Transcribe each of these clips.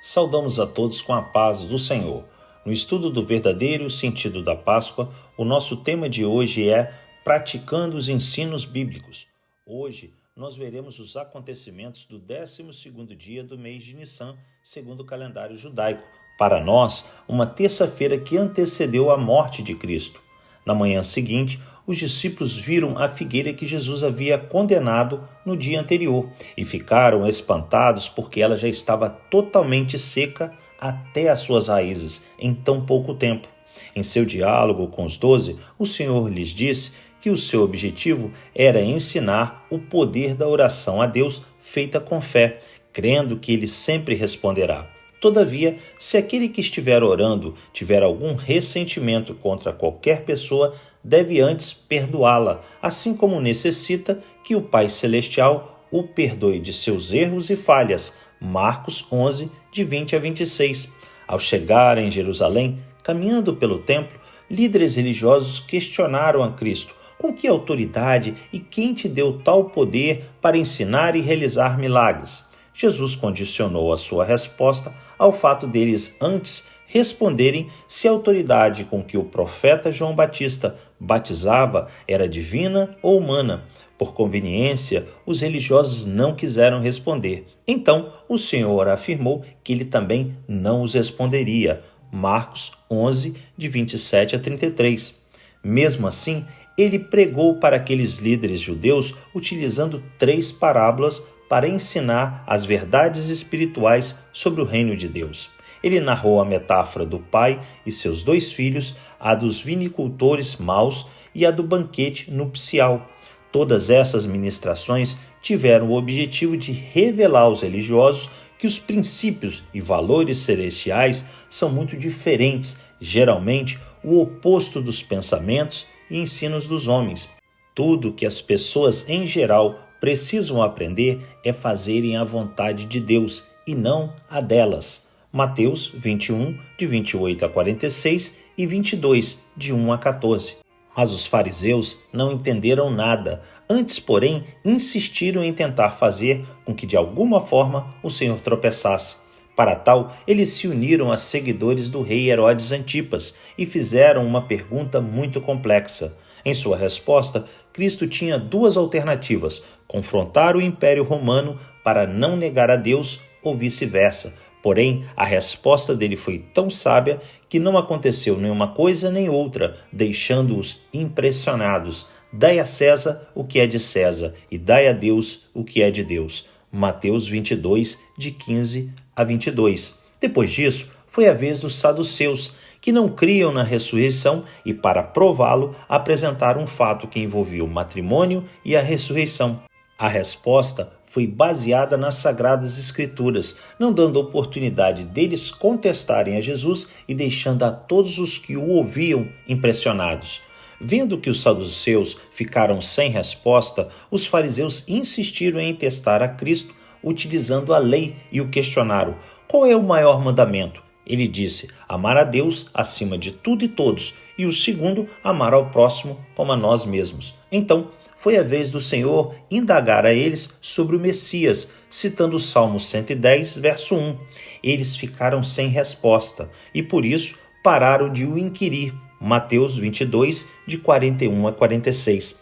Saudamos a todos com a paz do Senhor. No estudo do verdadeiro sentido da Páscoa, o nosso tema de hoje é Praticando os Ensinos Bíblicos. Hoje, nós veremos os acontecimentos do 12º dia do mês de Nissan, segundo o calendário judaico. Para nós, uma terça-feira que antecedeu a morte de Cristo. Na manhã seguinte, os discípulos viram a figueira que Jesus havia condenado no dia anterior e ficaram espantados porque ela já estava totalmente seca até as suas raízes em tão pouco tempo. Em seu diálogo com os 12, o Senhor lhes disse que o seu objetivo era ensinar o poder da oração a Deus feita com fé, crendo que Ele sempre responderá. Todavia, se aquele que estiver orando tiver algum ressentimento contra qualquer pessoa, deve antes perdoá-la, assim como necessita que o Pai Celestial o perdoe de seus erros e falhas. Marcos 11, de 20 a 26. Ao chegar em Jerusalém, caminhando pelo templo, líderes religiosos questionaram a Cristo: com que autoridade e quem te deu tal poder para ensinar e realizar milagres? Jesus condicionou a sua resposta ao fato deles antes responderem se a autoridade com que o profeta João Batista batizava era divina ou humana. Por conveniência, os religiosos não quiseram responder. Então, o Senhor afirmou que ele também não os responderia. Marcos 11, de 27 a 33. Mesmo assim, ele pregou para aqueles líderes judeus utilizando 3 parábolas para ensinar as verdades espirituais sobre o reino de Deus. Ele narrou a metáfora do pai e seus 2 filhos, a dos vinicultores maus e a do banquete nupcial. Todas essas ministrações tiveram o objetivo de revelar aos religiosos que os princípios e valores celestiais são muito diferentes, geralmente o oposto dos pensamentos e ensinos dos homens. Tudo que as pessoas em geral precisam aprender é fazerem a vontade de Deus e não a delas. Mateus 21, de 28 a 46 e 22, de 1 a 14. Mas os fariseus não entenderam nada, antes, porém, insistiram em tentar fazer com que de alguma forma o Senhor tropeçasse. Para tal, eles se uniram a seguidores do rei Herodes Antipas e fizeram uma pergunta muito complexa. Em sua resposta, Cristo tinha 2 alternativas: confrontar o Império Romano para não negar a Deus ou vice-versa. Porém, a resposta dele foi tão sábia que não aconteceu nenhuma coisa nem outra, deixando-os impressionados. Dai a César o que é de César e dai a Deus o que é de Deus. Mateus 22, de 15 a 22. Depois disso, foi a vez dos saduceus, que não criam na ressurreição e, para prová-lo, apresentaram um fato que envolvia o matrimônio e a ressurreição. A resposta foi baseada nas Sagradas Escrituras, não dando oportunidade deles contestarem a Jesus e deixando a todos os que o ouviam impressionados. Vendo que os saduceus ficaram sem resposta, os fariseus insistiram em testar a Cristo utilizando a lei e o questionaram: qual é o maior mandamento? Ele disse: amar a Deus acima de tudo e todos, e o segundo, amar ao próximo como a nós mesmos. Então, foi a vez do Senhor indagar a eles sobre o Messias, citando o Salmo 110, verso 1. Eles ficaram sem resposta e, por isso, pararam de o inquirir. Mateus 22, de 41 a 46.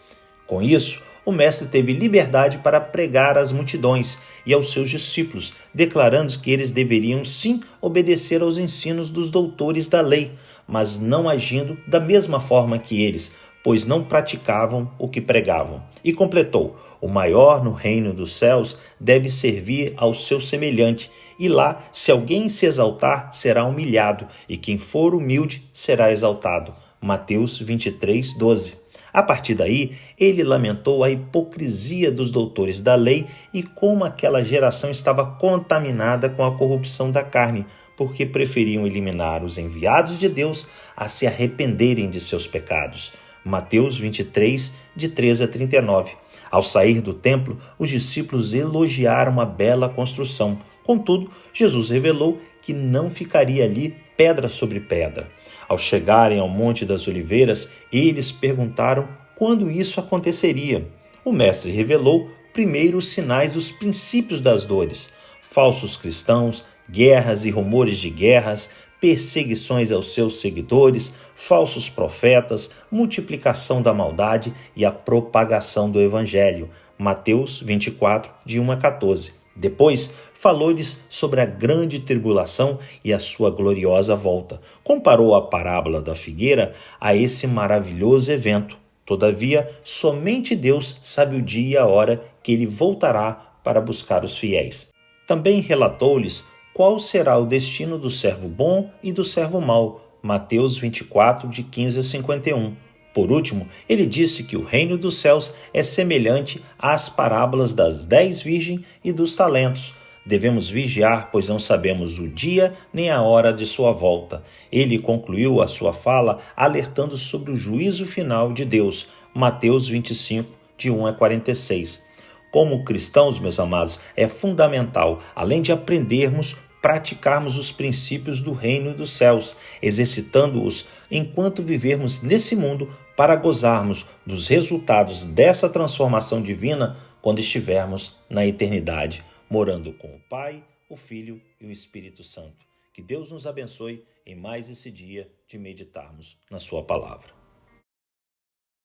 Com isso, o mestre teve liberdade para pregar às multidões e aos seus discípulos, declarando que eles deveriam sim obedecer aos ensinos dos doutores da lei, mas não agindo da mesma forma que eles, pois não praticavam o que pregavam. E completou: o maior no reino dos céus deve servir ao seu semelhante, e lá, se alguém se exaltar, será humilhado, e quem for humilde será exaltado. Mateus 23, 12. A partir daí, ele lamentou a hipocrisia dos doutores da lei e como aquela geração estava contaminada com a corrupção da carne, porque preferiam eliminar os enviados de Deus a se arrependerem de seus pecados. Mateus 23, de 13 a 39. Ao sair do templo, os discípulos elogiaram a bela construção. Contudo, Jesus revelou que não ficaria ali pedra sobre pedra. Ao chegarem ao Monte das Oliveiras, eles perguntaram quando isso aconteceria. O mestre revelou primeiro os sinais dos princípios das dores. falsos cristãos, guerras e rumores de guerras, perseguições aos seus seguidores, falsos profetas, multiplicação da maldade e a propagação do evangelho. Mateus 24, de 1 a 14. Depois, falou-lhes sobre a grande tribulação e a sua gloriosa volta. Comparou a parábola da figueira a esse maravilhoso evento. Todavia, somente Deus sabe o dia e a hora que ele voltará para buscar os fiéis. Também relatou-lhes qual será o destino do servo bom e do servo mau. Mateus 24, de 15 a 51. Por último, ele disse que o reino dos céus é semelhante às parábolas das 10 virgens e dos talentos. Devemos vigiar, pois não sabemos o dia nem a hora de sua volta. Ele concluiu a sua fala alertando sobre o juízo final de Deus. Mateus 25, de 1 a 46. Como cristãos, meus amados, é fundamental, além de aprendermos, praticarmos os princípios do reino dos céus, exercitando-os enquanto vivermos nesse mundo para gozarmos dos resultados dessa transformação divina quando estivermos na eternidade, morando com o Pai, o Filho e o Espírito Santo. Que Deus nos abençoe em mais esse dia de meditarmos na sua palavra.